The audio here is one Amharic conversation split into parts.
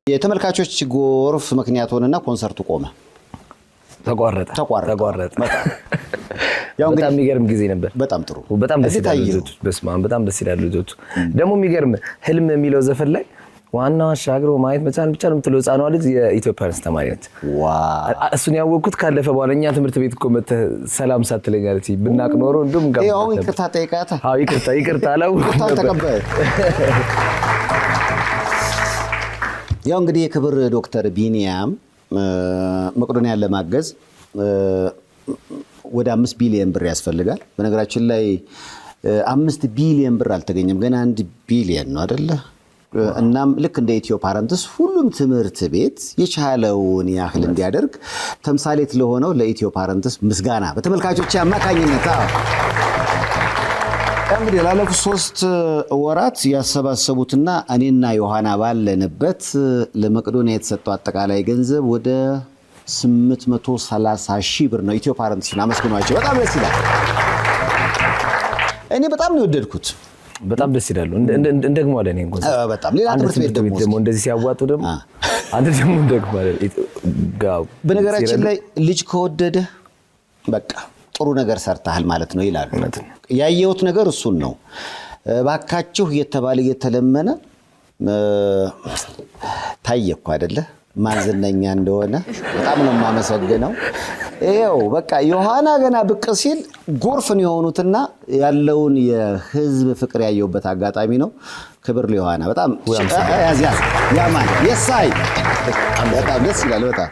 የተመልካቾች ጎርፍ ምክንያት ሆነና ኮንሰርቱ ቆመ። ተቋረጠ። ያው በጣም የሚገርም ጊዜ ነበር። በጣም ጥሩ፣ በጣም ደስ ይላል ልጆቹ። በስማም በጣም ደስ ይላል ልጆቹ። ደግሞ የሚገርም ህልም የሚለው ዘፈን ላይ ዋናው አሻግሮ ማየት መቻል ብቻ ነው የምትለው ህፃኗ ልጅ የኢትዮጵያ ተማሪ ነች። እሱን ያወቅኩት ካለፈ በኋላ እኛ ትምህርት ቤት እኮ መተህ ሰላም ሳትለኝ አለች። ብናቅ ኖሮ እንደውም ጋር ያው ይቅርታ ጠይቃታ። አዎ ይቅርታ አላወቅኩም ነበር። ተቀበለ። ያው እንግዲህ የክብር ዶክተር ቢኒያም መቄዶንያን ለማገዝ ወደ 5 ቢሊዮን ብር ያስፈልጋል። በነገራችን ላይ 5 ቢሊዮን ብር አልተገኘም፣ ገና 1 ቢሊዮን ነው አይደለ? እናም ልክ እንደ ኢትዮ ፓረንትስ ሁሉም ትምህርት ቤት የቻለውን ያህል እንዲያደርግ ተምሳሌት ለሆነው ለኢትዮ ፓረንትስ ምስጋና በተመልካቾች አማካኝነት እንግዲህ ላለፉት 3 ወራት ያሰባሰቡትና እኔና ዮሐና ባለንበት ለመቄዶንያ የተሰጠው አጠቃላይ ገንዘብ ወደ 830,000 ብር ነው። ኢትዮ ፓረንትስን አመስግኗቸው። በጣም ደስ ይላል። እኔ በጣም ነው የወደድኩት። በጣም ደስ ይላል። እንደግመዋለን። እኔ እንኳን በጣም ሌላ ትምህርት ቤት ደግሞ እንደዚህ ሲያዋጡ ደግሞ አንተ ደግሞ እንደግመዋለን። በነገራችን ላይ ልጅ ከወደደ በቃ ጥሩ ነገር ሰርተሃል ማለት ነው ይላሉ። ያየሁት ነገር እሱን ነው። ባካችሁ እየተባለ እየተለመነ ታየኩ አይደለ? ማንዝነኛ እንደሆነ በጣም ነው የማመሰግነው። ይኸው በቃ ዮሐና ገና ብቅ ሲል ጎርፍን የሆኑትና ያለውን የህዝብ ፍቅር ያየውበት አጋጣሚ ነው። ክብር ለዮሐና። በጣም ያማን የሳይ በጣም ደስ ይላል። በጣም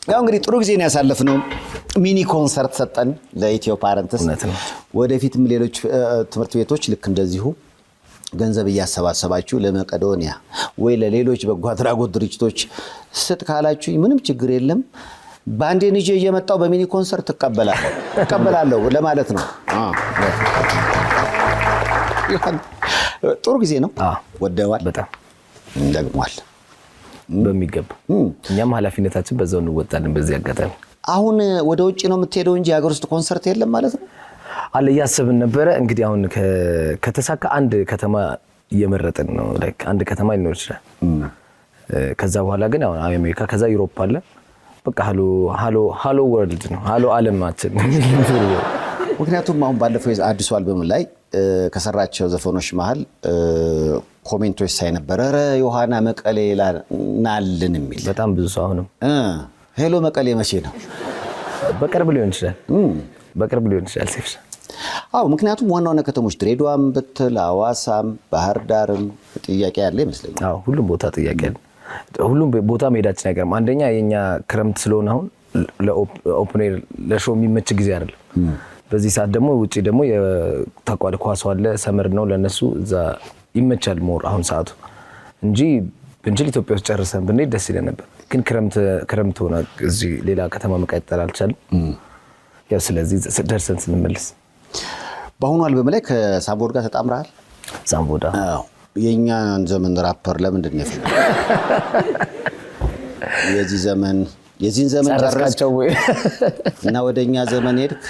ያው እንግዲህ ጥሩ ጊዜ ነው ያሳለፍነው። ሚኒ ኮንሰርት ሰጠን ለኢትዮ ፓረንትስ። ወደፊትም ሌሎች ትምህርት ቤቶች ልክ እንደዚሁ ገንዘብ እያሰባሰባችሁ ለመቄዶንያ ወይ ለሌሎች በጎ አድራጎት ድርጅቶች ስጥ ካላችሁ ምንም ችግር የለም። ባንዴ ንጄ እየመጣው በሚኒ ኮንሰርት ተቀበላለሁ ለማለት ነው። ጥሩ ጊዜ ነው። ወደዋል። በጣም እንደግሟል በሚገባ እኛም ኃላፊነታችን በዛው እንወጣለን። በዚህ አጋጣሚ አሁን ወደ ውጭ ነው የምትሄደው እንጂ ሀገር ውስጥ ኮንሰርት የለም ማለት ነው አለ እያሰብን ነበረ። እንግዲህ አሁን ከተሳካ አንድ ከተማ እየመረጥን ነው። ላይክ አንድ ከተማ ሊኖር ይችላል። ከዛ በኋላ ግን አሁን አሜሪካ፣ ከዛ ዩሮፕ አለ። በቃ ሃሎ ወርልድ ነው፣ ሃሎ ዓለማችን። ምክንያቱም አሁን ባለፈው አዲሱ አልበም ላይ ከሰራቸው ዘፈኖች መሃል ኮሜንቶች ሳይ ነበር። ኧረ ዮሐና መቀሌ ናልን የሚል በጣም ብዙ ሰው አሁንም ሄሎ መቀሌ መቼ ነው? በቅርብ ሊሆን ይችላል። በቅርብ ሊሆን ይችላል ሴፍሻ። አዎ ምክንያቱም ዋና ዋና ከተሞች ድሬዳዋም ብትል ሐዋሳም ባህር ዳርም ጥያቄ ያለ ይመስለኛል። አዎ ሁሉም ቦታ ጥያቄ ያለ። ሁሉም ቦታ መሄዳችን አይቀርም። አንደኛ የኛ ክረምት ስለሆነ አሁን ለኦፕን ኤር ለሾው የሚመች ጊዜ አይደለም። በዚህ ሰዓት ደግሞ ውጪ ደግሞ የተቋደ ኳስ አለ፣ ሰመር ነው ለነሱ እዛ ይመቻል ሞር አሁን ሰዓቱ እንጂ ብንችል ኢትዮጵያ ውስጥ ጨርሰን ብንሄድ ደስ ይለን ነበር። ግን ክረምት ሆነ እዚህ ሌላ ከተማ መቀጠል አልቻለም። ያው ስለዚህ ደርሰን ስንመለስ በአሁኑ አልበም ላይ ከሳምቦድ ጋር ተጣምረሃል። ሳምቦዳ የኛን ዘመን ራፐር ለምንድን ነው የዚህን ዘመን ጨረስካቸው ወይ እና ወደኛ ዘመን ሄድክ?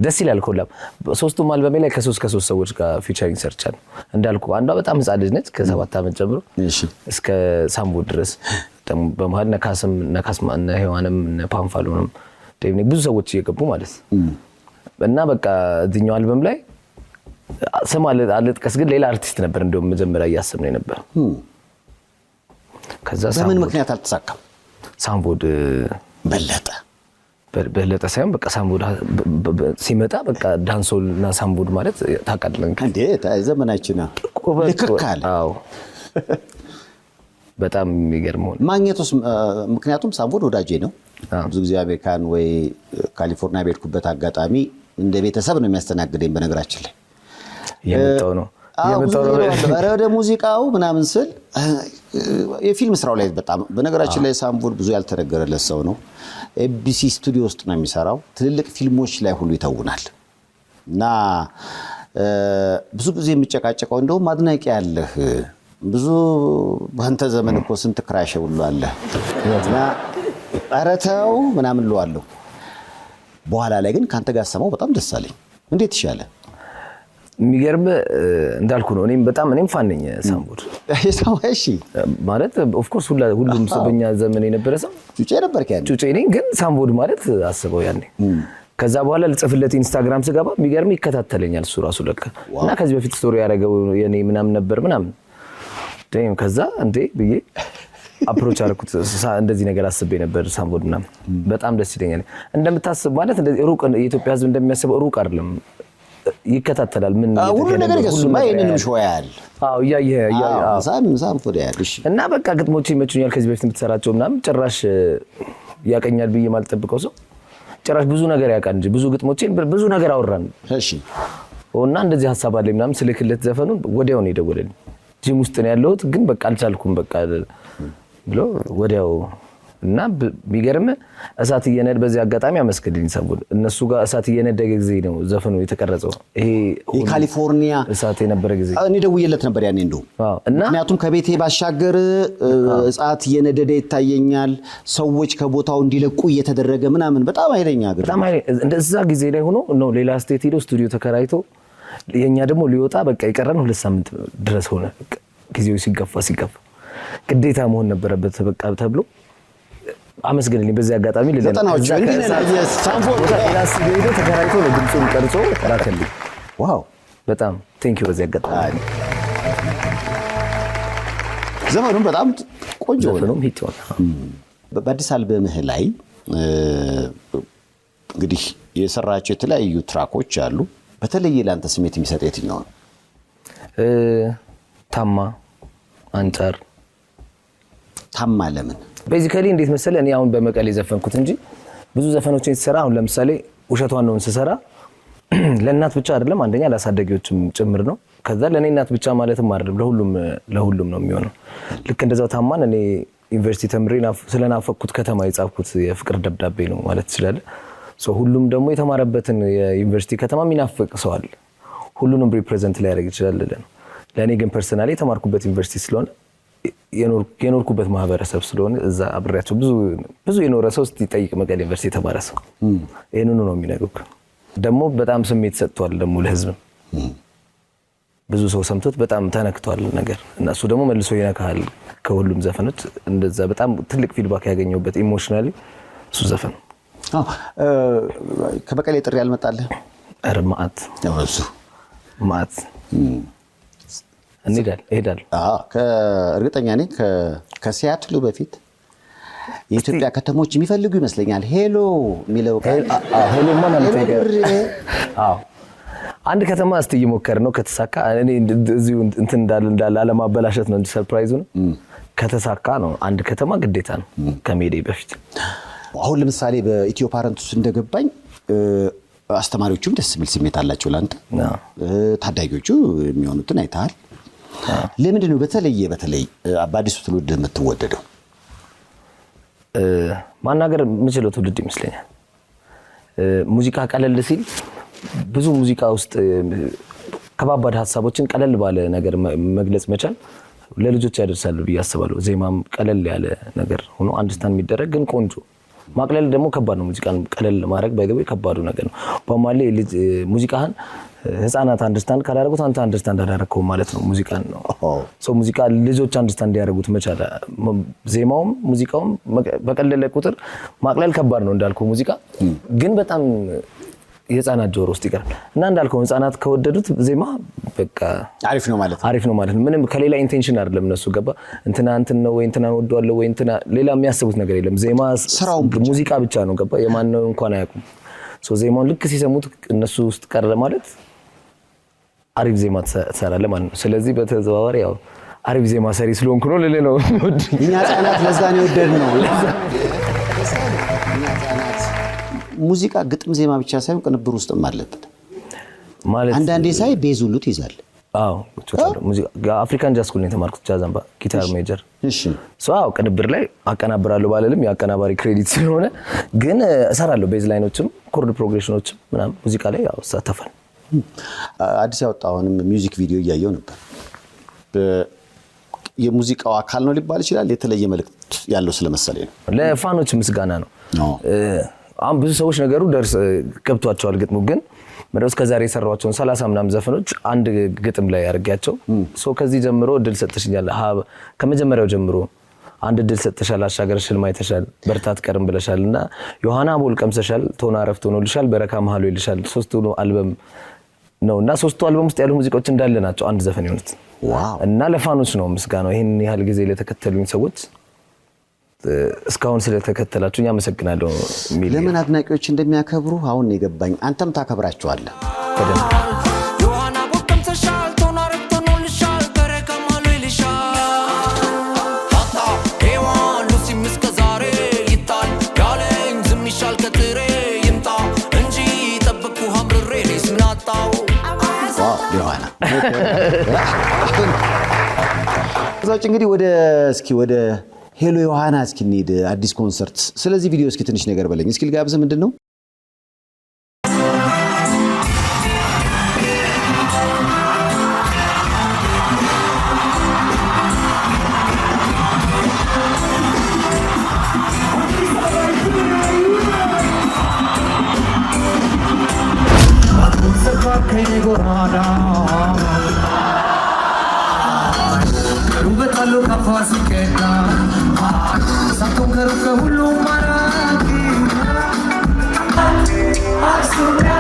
ደስ ይላል። ኮላብ 3ቱም አልበሜ ላይ ከሶስት ሰዎች ጋር ፊቸሪንግ ሰርቻለሁ። እንዳልኩ አንዷ በጣም ህፃን ልጅ ነች ከ7 ዓመት ጀምሮ እስከ ሳምቦድ ድረስ። ደግሞ በመሃል ነካስ እነ ሔዋንም እነ ፓንፋሎንም ዴቭኒክ ብዙ ሰዎች እየገቡ ማለት እና በቃ እዚህኛው አልበም ላይ ስም አልጥቀስ ግን ሌላ አርቲስት ነበር እንደውም መጀመሪያ እያሰብነው ነበር። ከዛ በምን ምክንያት አልተሳካም? ሳምቦድ በለጠ ሳይሆን በቃ ሳምቦድ ሲመጣ በቃ ዳንሶል እና ሳምቦድ ማለት ታውቃለህ እንዴ? ዘመናችን ነው ልክካል። አዎ በጣም የሚገርመው ማግኘቱስ። ምክንያቱም ሳምቦድ ወዳጄ ነው። ብዙ ጊዜ አሜሪካን ወይ ካሊፎርኒያ ቤድኩበት አጋጣሚ እንደ ቤተሰብ ነው የሚያስተናግደኝ። በነገራችን ላይ የመጣው ነው ወደ ሙዚቃው ምናምን ስል የፊልም ስራው ላይ በጣም በነገራችን ላይ ሳምቦድ ብዙ ያልተነገረለት ሰው ነው። ኤቢሲ ስቱዲዮ ውስጥ ነው የሚሰራው። ትልልቅ ፊልሞች ላይ ሁሉ ይተውናል እና ብዙ ጊዜ የሚጨቃጨቀው እንደውም አድናቂ ያለህ ብዙ በአንተ ዘመን እኮ ስንት ክራሽ ሁሉ አለ እና ኧረ ተው ምናምን እለዋለሁ። በኋላ ላይ ግን ካንተ ጋር ሰማው በጣም ደስ አለኝ። እንዴት ይሻለ? የሚገርም እንዳልኩ ነው። እኔም ፋን ነኝ ሳምቦድ። እሺ ማለት ኦፍ ኮርስ ሁሉም ሰው በእኛ ዘመን የነበረ ሰው ጩጬ ነበር ያኔ። ጩጬ ነኝ ግን ሳምቦድ ማለት አስበው ያኔ። ከዛ በኋላ ልጽፍለት ኢንስታግራም ስገባ የሚገርም ይከታተለኛል እሱ ራሱ ለካ እና ከዚህ በፊት ስቶሪ ያደረገው የኔ ምናምን ነበር ምናምን ደም ከዛ እንዴ ብዬ አፕሮች አደረኩት። እንደዚህ ነገር አስቤ ነበር ሳምቦድ ምናምን በጣም ደስ ይለኛል። እንደምታስብ ማለት እንደዚህ ሩቅ የኢትዮጵያ ሕዝብ እንደሚያስበው ሩቅ አይደለም። ይከታተላል ምን ሁሉ ነገር ይገሱማ ይሄንንም ሾያል። አዎ ሳምቦድ ያልሽ እና በቃ ግጥሞቼ ይመቹኛል። ከዚህ በፊት የምትሰራቸው ምናምን ጭራሽ ያቀኛል ብዬ ማልጠብቀው ሰው ጭራሽ ብዙ ነገር ያውቃል እንጂ ብዙ ግጥሞቼን ብዙ ነገር አወራን። እሺ እና እንደዚህ ሐሳብ አለኝ ምናምን ስልክለት ዘፈኑን ወዲያው ነው የደወለልኝ። ጂም ውስጥ ነው ያለሁት ግን በቃ አልቻልኩም በቃ ብሎ ወዲያው እና ቢገርም እሳት እየነደ በዚህ አጋጣሚ አመስግልኝ ሳምቦድ እነሱ ጋር እሳት እየነደገ ጊዜ ነው ዘፈኑ የተቀረጸው። ይሄ የካሊፎርኒያ እሳት የነበረ ጊዜ እኔ ደውዬለት ነበር ያኔ እንደው ምክንያቱም ከቤቴ ባሻገር እሳት እየነደደ ይታየኛል፣ ሰዎች ከቦታው እንዲለቁ እየተደረገ ምናምን በጣም ኃይለኛ ነገር በጣም እንደዛ ጊዜ ላይ ሆኖ ነው ሌላ ስቴት ሄዶ ስቱዲዮ ተከራይቶ የኛ ደግሞ ሊወጣ በቃ የቀረን 2 ሳምንት ድረስ ሆነ። ጊዜው ሲገፋ ግዴታ መሆን ነበረበት በቃ ተብሎ አመስግንልኝ በዚህ አጋጣሚ ለተናዎች እንግዲህ ሳምቦድ ሄዶ ተከራይቶ ነው ድምፁን ቀርጾ ላከልኝ። ዋው በጣም ቴንኪው በዚህ አጋጣሚ። ዘመኑም በጣም ቆንጆ ነው። ሂት ሆነ። በአዲስ አልበምህ ላይ እንግዲህ የሰራቸው የተለያዩ ትራኮች አሉ። በተለየ ለአንተ ስሜት የሚሰጥ የትኛው ነው? ታማ አንጻር ታማ ለምን ቤዚካሊ እንዴት መሰለ እኔ አሁን በመቀሌ ዘፈንኩት እንጂ ብዙ ዘፈኖችን ሲሰራ አሁን ለምሳሌ ውሸቷን ነው እንስሰራ ለእናት ብቻ አይደለም፣ አንደኛ ለአሳዳጊዎችም ጭምር ነው። ከዛ ለኔ እናት ብቻ ማለትም አይደለም ለሁሉም ነው የሚሆነው። ልክ እንደዛው ታማን እኔ ዩኒቨርሲቲ ተምሬ ስለናፈቅኩት ከተማ የጻፍኩት የፍቅር ደብዳቤ ነው ማለት ይችላል። ሁሉም ደግሞ የተማረበትን የዩኒቨርሲቲ ከተማ የሚናፍቅ ሰው አለ። ሁሉንም ሪፕሬዘንት ሊያደርግ ይችላል ነው። ለኔ ግን ፐርሰናሊ የተማርኩበት ዩኒቨርሲቲ ስለሆነ የኖርኩበት ማህበረሰብ ስለሆነ እዛ አብሬያቸው ብዙ የኖረ ሰው ሲጠይቅ መቀሌ ዩኒቨርሲቲ የተማረ ሰው ይሄንኑ ነው የሚነግሩት። ደግሞ በጣም ስሜት ሰጥቷል ደግሞ ለህዝብ ብዙ ሰው ሰምቶት በጣም ተነክቷል ነገር እና እሱ ደግሞ መልሶ ይነካል። ከሁሉም ዘፈኖች እንደዛ በጣም ትልቅ ፊድባክ ያገኘሁበት ኢሞሽናሊ እሱ ዘፈን ነው። ከመቀሌ ጥሪ ያልመጣልህ? ኧረ መዓት እሄዳለሁ። እርግጠኛ ነኝ ከሲያትሉ በፊት የኢትዮጵያ ከተሞች የሚፈልጉ ይመስለኛል ሄሎ የሚለው ቃል። ሄሎማ ማለት ነው። አንድ ከተማ እስቲ እየሞከር ነው ከተሳካ እኔ እዚሁ እንትን እንዳለ አለማበላሸት ነው እንጂ ሰርፕራይዙ ነው። ከተሳካ ነው አንድ ከተማ ግዴታ ነው ከሜዴ በፊት። አሁን ለምሳሌ በኢትዮ ፓረንቱስ እንደገባኝ አስተማሪዎቹም ደስ የሚል ስሜት አላቸው ላንተ፣ ታዳጊዎቹ የሚሆኑትን አይተሃል። ለምንድን ነው በተለይ በአዲሱ ትውልድ የምትወደደው? ማናገር የምችለው ትውልድ ይመስለኛል። ሙዚቃ ቀለል ሲል ብዙ ሙዚቃ ውስጥ ከባባድ ሀሳቦችን ቀለል ባለ ነገር መግለጽ መቻል ለልጆች ያደርሳሉ ብዬ አስባለሁ። ዜማም ቀለል ያለ ነገር ሆኖ አንደርስታንድ የሚደረግ ግን ቆንጆ። ማቅለል ደግሞ ከባድ ነው። ሙዚቃን ቀለል ማድረግ ባይገባ ከባዱ ነገር ነው። በማለ ሙዚቃህን ህፃናት አንደርስታንድ ካላደረጉት አንተ አንደርስታንድ አላደረግከውም ማለት ነው። ሙዚቃን ነው ሙዚቃ ልጆች አንደርስታንድ ያደርጉት መቻል። ዜማውም ሙዚቃውም በቀለለ ቁጥር ማቅለል ከባድ ነው እንዳልከው። ሙዚቃ ግን በጣም የህፃናት ጆሮ ውስጥ ይቀራል እና እንዳልከው ህፃናት ከወደዱት ዜማ በቃ አሪፍ ነው ማለት ነው። ምንም ከሌላ ኢንቴንሽን አይደለም። እነሱ ገባ እንትና ነው ወይ እንትና ወደዋለው ወይ እንትና ሌላ የሚያስቡት ነገር የለም። ዜማ ሙዚቃ ብቻ ነው ገባ የማን ነው እንኳን አያውቁም። ዜማውን ልክ ሲሰሙት እነሱ ውስጥ ቀረ ማለት አሪፍ ዜማ ትሰራለህ ማለት ነው። ስለዚህ በተዘዋዋሪ ያው አሪፍ ዜማ ሰሪ ስለሆንኩ ነው ልልህ ነው። እኛ ህፃናት ለዛ ነው የወደድነው። ሙዚቃ ግጥም ዜማ ብቻ ሳይሆን ቅንብር ውስጥም አለበት ማለት አንዳንዴ ሳይ ቤዝ ሁሉ ትይዛል። ሙዚቃ አፍሪካን ጃዝ ስኩል ነው የተማርኩት፣ ጃዝ አምባ ጊታር ሜጀር። እሺ ቅንብር ላይ አቀናብራለሁ ባለልም የአቀናባሪ ክሬዲት ስለሆነ ግን እሰራለሁ። ቤዝ ላይኖችም ኮርድ ፕሮግሬሽኖችም ምናምን ሙዚቃ ላይ ያው ሳተፋል። አዲስ ያወጣውንም ሚውዚክ ቪዲዮ እያየው ነበር። የሙዚቃው አካል ነው ሊባል ይችላል። የተለየ መልእክት ያለው ስለመሰለኝ ነው። ለፋኖች ምስጋና ነው። አሁን ብዙ ሰዎች ነገሩ ገብቷቸዋል ግጥሙ፣ ግን መድረስ ከዛሬ የሰራኋቸውን 30 ምናምን ዘፈኖች አንድ ግጥም ላይ አድርጌያቸው ከዚህ ጀምሮ እድል ሰጥሽኛል ከመጀመሪያው ጀምሮ አንድ እድል ሰጥተሻል አሻገርሽን ማይተሻል በርታት ቀርም ብለሻልና ዮሐና ቦል ቀምሰሻል ቶና አረፍት ሆኖልሻል በረካ መሃሉ ይልሻል ሶስቱ አልበም ነውና ሶስቱ አልበም ውስጥ ያሉ ሙዚቃዎች እንዳለ ናቸው አንድ ዘፈን ይሆኑት እና ለፋኖች ነው ምስጋናው ይሄን ያህል ጊዜ ለተከተሉኝ ሰዎች እስካሁን ስለተከተላችሁኝ አመሰግናለሁ ሚሊ ለምን አድናቂዎች እንደሚያከብሩ አሁን የገባኝ አንተም ታከብራቸዋለህ ዮሐና ቦል ቀምሰሻል ቶና አረፍት ሆኖልሻል በረካ መሃሉ ይልሻል ታታ ሄዋን ሉሲ እስከዛሬ ይጣል ያለኝ ዝም ይሻል ከጥሬ ይምጣ እንጂ ጠብቁ ሀምርሬ እኔስ ምን አጣው ዮሐና ከዛች እንግዲህ ወደ ሄሎ ዮሐና እስኪ እንሂድ አዲስ ኮንሰርት ስለዚህ ቪዲዮ እስኪ ትንሽ ነገር በለኝ እስኪ ልጋብዝ ምንድነው Rubetalo kapasiteka Sakum karuka hulu maraki Asumya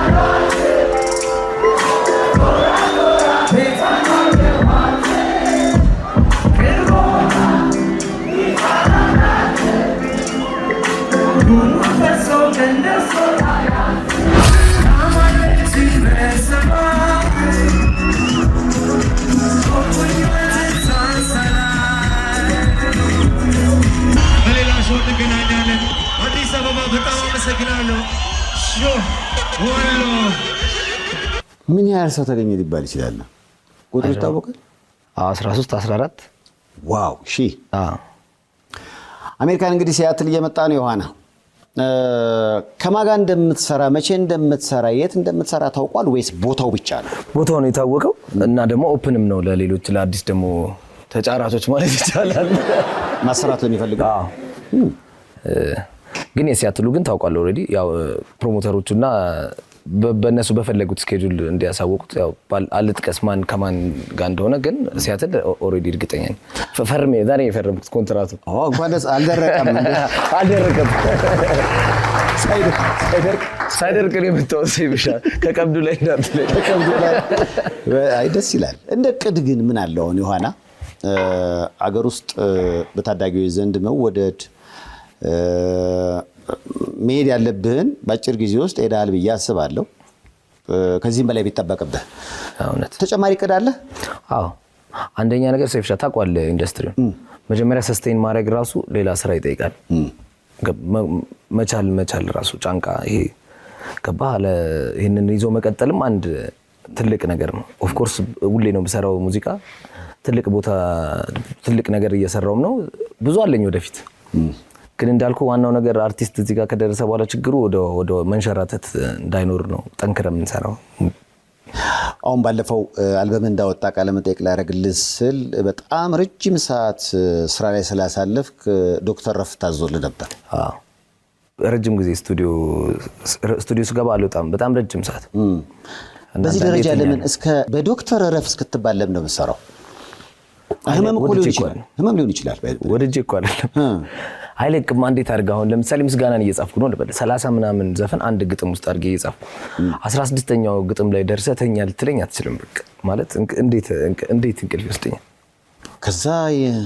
ምን ያህል ሰው ተገኘ ሊባል ይችላል ቁጥሩ ይታወቃል 13 14 ዋው ሺ አሜሪካን እንግዲህ ሲያትል እየመጣ ነው ዮሐና ከማጋ እንደምትሰራ መቼ እንደምትሰራ የት እንደምትሰራ ታውቋል ወይስ ቦታው ብቻ ነው ቦታው ነው የታወቀው እና ደግሞ ኦፕንም ነው ለሌሎች ለአዲስ ደግሞ ተጫራቾች ማለት ይቻላል ማሰራት ለሚፈልገው ግን የሲያትሉ ግን ታውቋል ኦሬዲ ያው ፕሮሞተሮቹና በእነሱ በፈለጉት ስኬጁል እንዲያሳውቁት ያው አልጥቀስ ማን ከማን ጋር እንደሆነ ግን ሲያትል ኦሬዲ እርግጠኛ ነኝ ፈርሜ ዛሬ የፈረምኩት ኮንትራቱ እንኳን ደስ አልደረቀም ሳይደርቅ ነው የምትወስ ይብሻል ከቀብዱ ላይ እንዳትለይ አይ ደስ ይላል እንደ ቅድ ግን ምን አለው ዮሐና አገር ውስጥ በታዳጊዎች ዘንድ መወደድ መሄድ ያለብህን በአጭር ጊዜ ውስጥ ሄዳል ብዬ አስባለሁ ከዚህም በላይ ቢጠበቅብህ እውነት ተጨማሪ ቅድ አለ አዎ አንደኛ ነገር ሰይፍሻ ታቋል ኢንዱስትሪው መጀመሪያ ሰስቴን ማድረግ ራሱ ሌላ ስራ ይጠይቃል መቻል ራሱ ጫንቃ ይሄ ከባለ ይሄንን ይዞ መቀጠልም አንድ ትልቅ ነገር ነው ኦፍ ኮርስ ሁሌ ነው በሰራው ሙዚቃ ትልቅ ቦታ ትልቅ ነገር እየሰራውም ነው ብዙ አለኝ ወደፊት ግን እንዳልኩ ዋናው ነገር አርቲስት እዚህ ጋር ከደረሰ በኋላ ችግሩ ወደ መንሸራተት እንዳይኖር ነው ጠንክረን እንሰራው አሁን ባለፈው አልበም እንዳወጣ ቃለ መጠይቅ ላይ ያረግልህ ስል በጣም ረጅም ሰዓት ስራ ላይ ስላሳለፍክ ዶክተር ረፍ ታዞልህ ነበር ረጅም ጊዜ ስቱዲዮ ስገባ አልወጣም በጣም ረጅም ሰዓት በዚህ ደረጃ ለምን እስከ በዶክተር ረፍ እስክትባል ለምን ነው የምትሰራው ህመም ሊሆን ይችላል ወደጄ እኮ አይደለም አይለቅም እንዴት አድርገህ አሁን ለምሳሌ ምስጋናን እየጻፍኩ ነው ልበል 30 ምናምን ዘፈን አንድ ግጥም ውስጥ አድርጌ እየጻፍኩ 16ኛው ግጥም ላይ ደርሰተኛ ልትለኝ አትችልም በቃ ማለት እንዴት እንቅልፍ ይወስደኛል ከዛ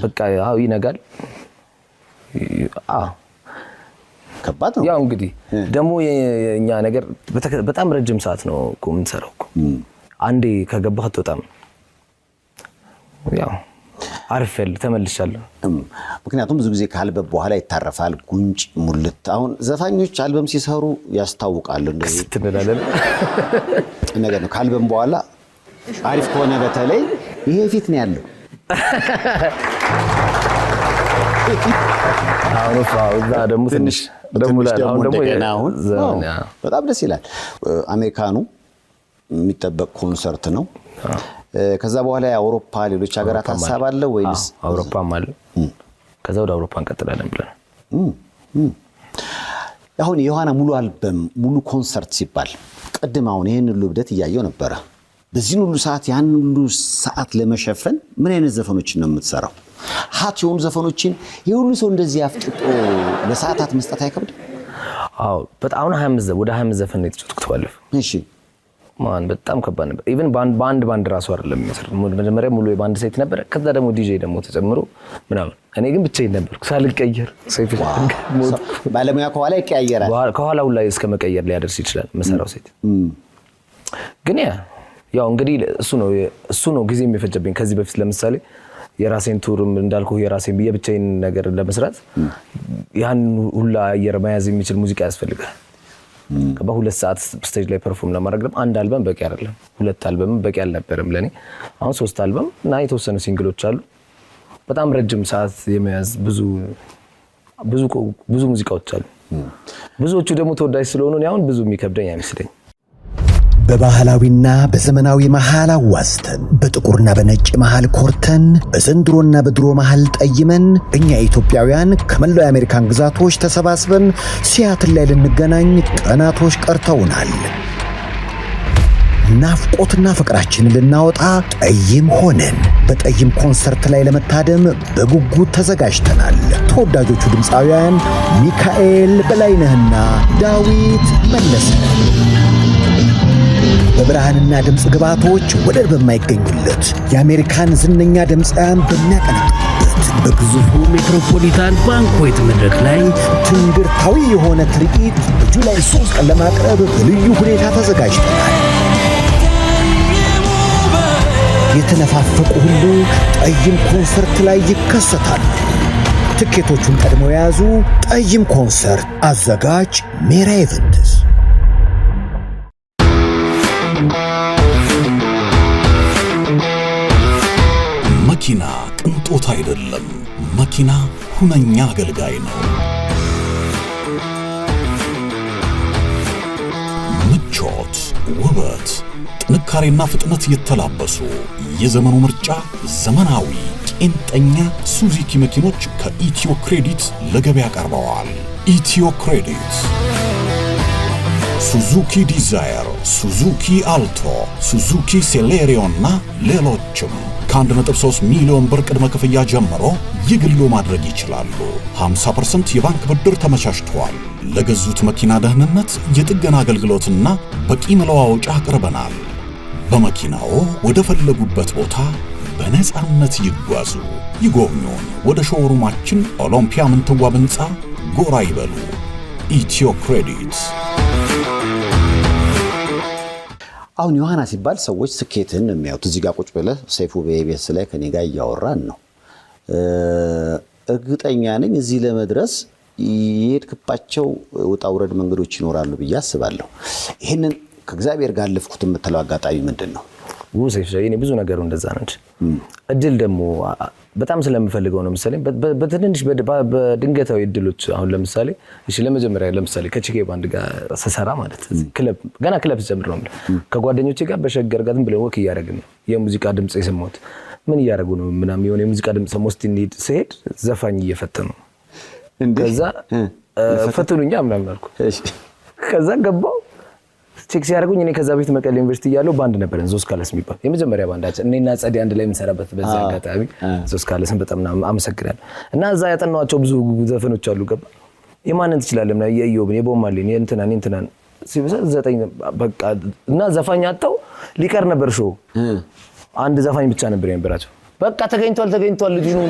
በቃ ያው ይነጋል ከባድ ነው ያው እንግዲህ ደግሞ የኛ ነገር በጣም ረጅም ሰዓት ነው እኮ የምንሰራው እኮ አንዴ ከገባህ አትወጣም ያው አርፈል ተመልሻለሁ ምክንያቱም ብዙ ጊዜ ከአልበም በኋላ ይታረፋል ጉንጭ ሙልት አሁን ዘፋኞች አልበም ሲሰሩ ያስታውቃሉ እንደዚህ ትነዳለን ነገር ነው ከአልበም በኋላ አሪፍ ከሆነ በተለይ ይሄ ፊት ነው ያለው አሁን ፋውዛ ደግሞ ትንሽ ደግሞ በጣም ደስ ይላል አሜሪካኑ የሚጠበቅ ኮንሰርት ነው ከዛ በኋላ የአውሮፓ ሌሎች ሀገራት ሐሳብ አለ ወይስ አውሮፓም አለ ከዛ ወደ አውሮፓ እንቀጥላለን ብለን አሁን የዮሐና ሙሉ አልበም ሙሉ ኮንሰርት ሲባል ቀድም አሁን ይሄን ሁሉ ብደት እያየው ነበረ። በዚህ ሁሉ ሰዓት ያን ሁሉ ሰዓት ለመሸፈን ምን አይነት ዘፈኖችን ነው የምትሰራው? ሀት የሆኑ ዘፈኖችን የሁሉ ሰው እንደዚህ አፍጥጦ ለሰዓታት መስጠት አይከብድም? አዎ በጣም ወደ 25 ዘፈን ነው የተጫወትኩት ባለፈው። እሺ ማን በጣም ከባድ ነበር። ኢቭን ባንድ ራሱ አይደለም የሚመስለው። መጀመሪያ ሙሉ የባንድ ሴት ነበር፣ ከዛ ደግሞ ዲጄ ደግሞ ተጨምሮ ምናምን። እኔ ግን ብቻዬን ነበርኩ ሳልቀየር። ሰይፍ ባለሙያ ከኋላ ይቀያየራል። ከኋላው ላይ እስከ መቀየር ሊያደርስ ይችላል መሰራው ሴት። ግን ያው እንግዲህ እሱ ነው ጊዜ የሚፈጀብኝ። ከዚህ በፊት ለምሳሌ የራሴን ቱርም እንዳልኩ የራሴን የብቻዬን ነገር ለመስራት ያን ሁላ አየር መያዝ የሚችል ሙዚቃ ያስፈልጋል። በሁለት ሰዓት ስቴጅ ላይ ፐርፎርም ለማድረግ ደግሞ አንድ አልበም በቂ አይደለም። 2 አልበም በቂ አልነበረም ለኔ። አሁን 3 አልበም እና የተወሰኑ ሲንግሎች አሉ። በጣም ረጅም ሰዓት የመያዝ ብዙ ሙዚቃዎች አሉ። ብዙዎቹ ደግሞ ተወዳጅ ስለሆኑ አሁን ብዙ የሚከብደኝ አይመስለኝ። በባህላዊና በዘመናዊ መሃል አዋዝተን በጥቁርና በነጭ መሃል ኮርተን በዘንድሮና በድሮ መሃል ጠይመን እኛ ኢትዮጵያውያን ከመላው የአሜሪካን ግዛቶች ተሰባስበን ሲያትል ላይ ልንገናኝ ቀናቶች ቀርተውናል። ናፍቆትና ፍቅራችንን ልናወጣ ጠይም ሆነን በጠይም ኮንሰርት ላይ ለመታደም በጉጉት ተዘጋጅተናል። ተወዳጆቹ ድምፃውያን ሚካኤል በላይነህና ዳዊት መለሰ በብርሃንና ድምፅ ግባቶች ወደር በማይገኙለት የአሜሪካን ዝነኛ ድምፃውያን በሚያቀነቅኑበት በግዙፉ ሜትሮፖሊታን ባንክዌት መድረክ ላይ ትንግርታዊ የሆነ ትርኢት በጁላይ 3 ቀን ለማቅረብ በልዩ ሁኔታ ተዘጋጅተናል። የተነፋፈቁ ሁሉ ጠይም ኮንሰርት ላይ ይከሰታሉ። ትኬቶቹን ቀድመው የያዙ። ጠይም ኮንሰርት አዘጋጅ ሜራ ኢቨንትስ። መኪና ቅንጦት አይደለም። መኪና ሁነኛ አገልጋይ ነው። ምቾት፣ ውበት፣ ጥንካሬና ፍጥነት የተላበሱ የዘመኑ ምርጫ ዘመናዊ ቄንጠኛ ሱዙኪ መኪኖች ከኢትዮ ክሬዲት ለገበያ ቀርበዋል። ኢትዮ ክሬዲት ሱዙኪ ዲዛየር፣ ሱዙኪ አልቶ፣ ሱዙኪ ሴሌሪዮ እና ሌሎችም ከ1.3 ሚሊዮን ብር ቅድመ ክፍያ ጀምሮ የግሎ ማድረግ ይችላሉ። 50% የባንክ ብድር ተመቻችቷል። ለገዙት መኪና ደህንነት የጥገና አገልግሎትና በቂ መለዋወጫ አቅርበናል። በመኪናው ወደ ፈለጉበት ቦታ በነፃነት ይጓዙ። ይጎብኙን። ወደ ሾውሩማችን ኦሎምፒያ ምንትዋብ ሕንፃ ጎራ ይበሉ። ኢትዮ ክሬዲት። አሁን ዮሐና ሲባል ሰዎች ስኬትን የሚያዩት እዚህ ጋር ቁጭ ብለህ ሰይፉ በኢቢኤስ ላይ ከኔ ጋር እያወራን ነው። እርግጠኛ ነኝ እዚህ ለመድረስ የሄድክባቸው ውጣ ውረድ መንገዶች ይኖራሉ ብዬ አስባለሁ። ይሄንን ከእግዚአብሔር ጋር ልፍኩት የምትለው አጋጣሚ ምንድን ነው? ሰይፉ እኔ ብዙ ነገሩ እንደዛ ነው። እድል ደግሞ በጣም ስለምፈልገው ነው መሰለኝ። በትንንሽ በድንገታዊ እድሎች አሁን ለምሳሌ ለመጀመሪያ ከቺኬ ባንድ ጋር ስሰራ ማለት ገና ክለብ ጀምሮ ነው ከጓደኞቼ ጋር በሸገር ጋር ብለን ወክ እያደረግን ነው። የሙዚቃ ድምጽ የሰማሁት ምን እያደረጉ ነው ምናምን የሆነ የሙዚቃ ድምጽ ሰሞስቲ እንሂድ ስሄድ ዘፋኝ እየፈተኑ ነው። ከዛ ፈትኑኛ ምናምን አልኩ። ከዛ ገባው ቼክ ሲያደርጉኝ እኔ ከዛ ቤት መቀሌ ዩኒቨርሲቲ እያለሁ ባንድ ነበረን ዞስ ካለስ የሚባል የመጀመሪያ ባንዳችን እኔና ጸዲ አንድ ላይ የምንሰራበት በዛ አጋጣሚ ዞስ ካለስን በጣም አመሰግናለሁ። እና እዛ ያጠናኋቸው ብዙ ዘፈኖች አሉ። ገባ የማንን ትችላለህ ምናምን የኢዮብን የቦማሌን የእንትናን ሲበዛ 9 በቃ እና ዘፋኝ አጣው ሊቀር ነበር ሾው አንድ ዘፋኝ ብቻ ነበር የነበራቸው። በቃ ተገኝቷል ልጅ ነው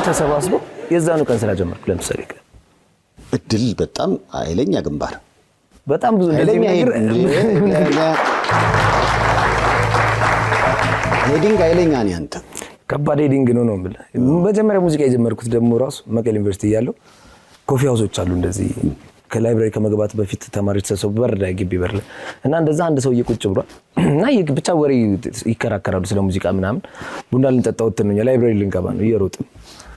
ተሰባስቦ የዛኑ ቀን ስራ ጀመርኩ። ለምሳሌ እድል በጣም ኃይለኛ ግንባር በጣም ብዙ ሄዲንግ ኃይለኛ ነው። አንተ ከባድ ሄዲንግ ነው የምልህ። መጀመሪያ ሙዚቃ የጀመርኩት ደግሞ ራሱ መቀሌ ዩኒቨርሲቲ እያለሁ ኮፊ ሃውሶች አሉ እንደዚህ ከላይብራሪ ከመግባት በፊት ተማሪዎች ተሰብስበው በር ላይ ግቢ በር ላይ እና እንደዛ አንድ ሰው እየቁጭ ብሏል እና ብቻ ወሬ ይከራከራሉ ስለ ሙዚቃ ምናምን። ቡና ልንጠጣ ወጥተን ነው ላይብራሪ ልንገባ ነው እየሮጥን።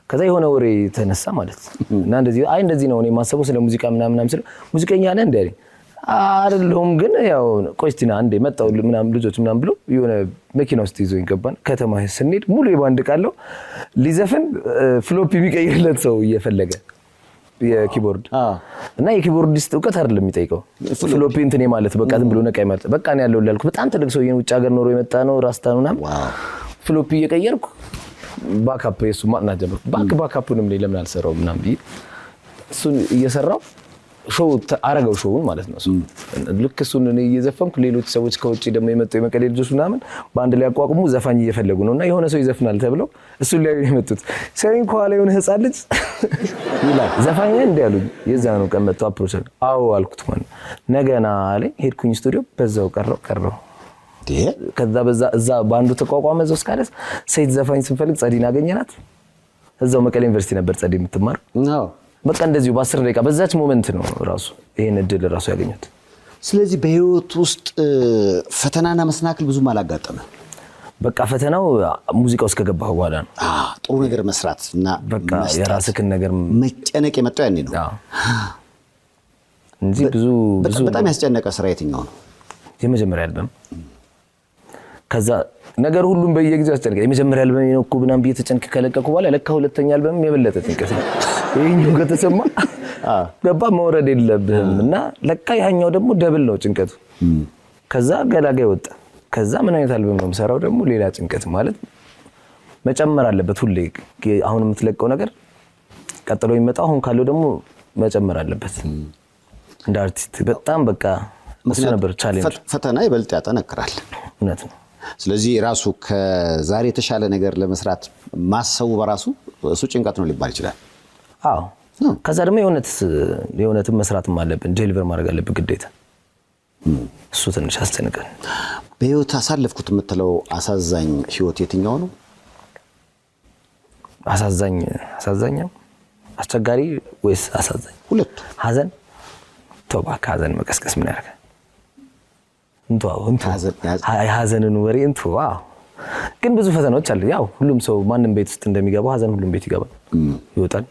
ከዛ የሆነ ወሬ ተነሳ ማለት እና እንደዚህ ነው እኔ የማስበው ስለ ሙዚቃ ምናምን ስለ ሙዚቀኛ ነህ እንዴ አይደለሁም ግን ያው ቆይስቲና አንዴ መጣው ምናምን ልጆች ምናምን ብሎ የሆነ መኪና ውስጥ ይዞኝ ገባን። ከተማ ስንሄድ ሙሉ የባንድ ቃለው ሊዘፍን ፍሎፕ የሚቀይርለት ሰው እየፈለገ የኪቦርድ እና የኪቦርዲስት እውቀት አይደለም የሚጠይቀው ፍሎፒ እንትን ማለት በቃ ዝም ብሎ ነቃይ ማለት በቃ ነው ያለው ያልኩ በጣም ትልቅ ሰውዬ ውጭ ሀገር ኖሮ የመጣ ነው ራስታ ነው ምናምን ፍሎፒ እየቀየርኩ ባካፕ የሱ ማጥናት ጀመርኩ ባካፑንም ላይ ለምን አልሰራውም ምናምን ብዬ እሱን እየሰራው ሾው አረጋው ሾውን ማለት ነው ልክ እሱን እየዘፈንኩ ሌሎች ሰዎች ከውጪ ደግሞ የመጡ የመቀሌ ልጆች ምናምን በአንድ ላይ አቋቁሙ ዘፋኝ እየፈለጉ ነውና የሆነ ሰው ይዘፍናል ተብለው እሱን ላይ የመጡት ሰሪን ከኋላ የሆነ ህፃን ልጅ ይላል ዘፋኝ እንደ ያሉኝ የዛ ነው ቀመጡ አፕሮች አዎ አልኩት ማለት ነገና አለኝ ሄድኩኝ ስቱዲዮ በዛው ቀረው ከዛ በዛ እዛ ባንዱ ተቋቋመ ዘው እስካለስ ሴት ዘፋኝ ስንፈልግ ጸዲን አገኘናት እዛው መቀሌ ዩኒቨርሲቲ ነበር ጸዲ የምትማር በቃ እንደዚሁ በ10 ደቂቃ በዛች ሞመንት ነው ራሱ ይሄን እድል ራሱ ያገኙት ስለዚህ በህይወት ውስጥ ፈተናና መሰናክል ብዙም አላጋጠመ በቃ ፈተናው ሙዚቃው ውስጥ ከገባህ በኋላ ነው ጥሩ ነገር መስራት እና በቃ የራስህን ነገር መጨነቅ የመጣው ያኔ ነው እንጂ ብዙ በጣም ያስጨነቀ ስራ የትኛው ነው የመጀመሪያ አልበም ከዛ ነገር ሁሉም በየጊዜው ያስጨንቀ የመጀመሪያ አልበም ነው እኮ ብናም በየተጨንቀ ከለቀቁ በኋላ ለካ ሁለተኛ አልበም የበለጠ ጭንቀት ነው ይሄኛው ከተሰማ ገባ መውረድ የለብህም እና ለካ ያኛው ደግሞ ደብል ነው ጭንቀቱ ከዛ ገላጋይ ወጣ ከዛ ምን አይነት አልበም ነው የምሰራው ደግሞ ሌላ ጭንቀት ማለት መጨመር አለበት ሁሌ አሁን የምትለቀው ነገር ቀጥሎ ይመጣው አሁን ካለው ደግሞ መጨመር አለበት እንደ አርቲስት በጣም በቃ እሱ ነበር ቻሌንጅ ፈተና ይበልጥ ያጠነክራል እውነት ነው ስለዚህ ራሱ ከዛሬ የተሻለ ነገር ለመስራት ማሰቡ በራሱ እሱ ጭንቀት ነው ሊባል ይችላል አዎ ከዛ ደግሞ የእውነትም መስራትም አለብን ዴሊቨር ማድረግ አለብን ግዴታ እሱ ትንሽ አስጨንቀን በህይወት አሳለፍኩት የምትለው አሳዛኝ ህይወት የትኛው ነው አሳዛኝ አስቸጋሪ ወይስ አሳዛኝ ሁለቱ ሀዘን ተውባ ሀዘን መቀስቀስ ምን ያደርጋል ሀዘንን ወሬ ግን ብዙ ፈተናዎች አሉ ያው ሁሉም ሰው ማንንም ቤት ውስጥ እንደሚገባው ሀዘን ሁሉም ቤት ይገባል ይወጣል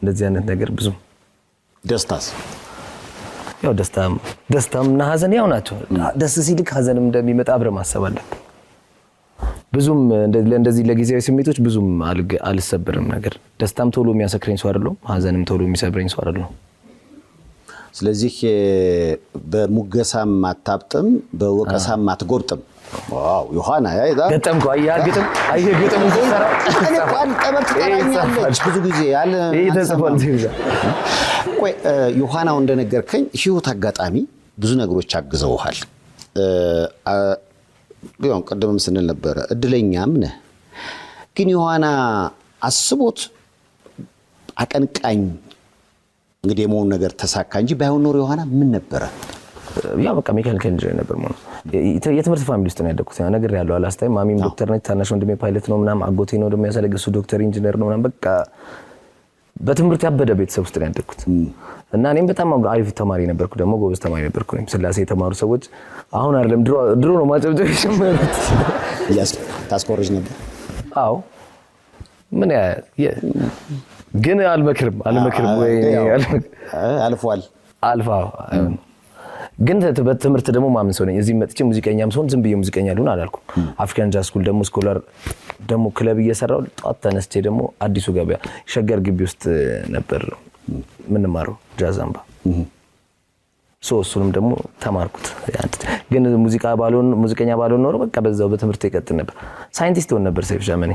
እንደዚህ አይነት ነገር ብዙ ደስታስ ያው ደስታምና ሀዘን ያው ናቸው ደስ ሲልክ ሀዘንም እንደሚመጣ አብረ ማሰብ አለ ብዙም እንደዚህ ለጊዜያዊ ስሜቶች ብዙም አልሰበርም ነገር ደስታም ቶሎ የሚያሰክረኝ ሰው አይደለም ሀዘንም ቶሎ የሚሰብረኝ ሰው አይደለም ስለዚህ በሙገሳም አታብጥም በወቀሳም አትጎብጥም ዋው ዮሐና ገጠምኩ አየግጥም ሰራ እኔ እንኳን ጠበቅ ተራኛለች ብዙ ጊዜ ያለ ተጽፏል ቆይ ዮሐናው እንደነገርከኝ ህይወት አጋጣሚ ብዙ ነገሮች አግዘውሃል ቢሆን ቀደምም ስንል ነበር እድለኛም ነህ ግን ዮሐና አስቦት አቀንቃኝ እንግዲህ የመሆን ነገር ተሳካ እንጂ ባይሆን ኖር ዮሐና ምን ነበረ ያው በቃ ሜካኒካል ኢንጂነር ነበር ማለት የትምህርት ፋሚሊ ውስጥ ነው ያደኩት ነገር ያለው አላስታይ ማሚም ዶክተር ነች ታናሽ ወንድሜ ፓይለት ነው ምናም አጎቴ ነው ደግሞ ያሳለገሱ ዶክተር ኢንጂነር ነው ምናም በቃ በትምህርት ያበደ ቤተሰብ ውስጥ ነው ያደኩት እና እኔም በጣም አሪፍ ተማሪ ነበርኩ ደግሞ ጎበዝ ተማሪ ነበርኩ ነኝ ስላሴ የተማሩ ሰዎች አሁን አይደለም ድሮ ነው ማጨብጨብ የጀመሩት ታስቆርጅ ነበር አዎ ምን ግን አልመክርም ወይ አልፏል ግን በትምህርት ደግሞ ማምን ሰው ነኝ እዚህ መጥቼ ሙዚቀኛም ሰውን ዝም ብዬ ሙዚቀኛ ልሁን አላልኩም አፍሪካን ጃዝ ስኩል ደግሞ ስኮላር ደግሞ ክለብ እየሰራው ጧት ተነስቼ ደግሞ አዲሱ ገበያ ሸገር ግቢ ውስጥ ነበር ምን ማረው ጃዝ አምባ እሱንም ደግሞ ተማርኩት ግን ሙዚቀኛ ባልሆን ኖሮ በቃ በዛው በትምህርት ይቀጥል ነበር ሳይንቲስት ሆነ ነበር ሰይፍ ሻመኔ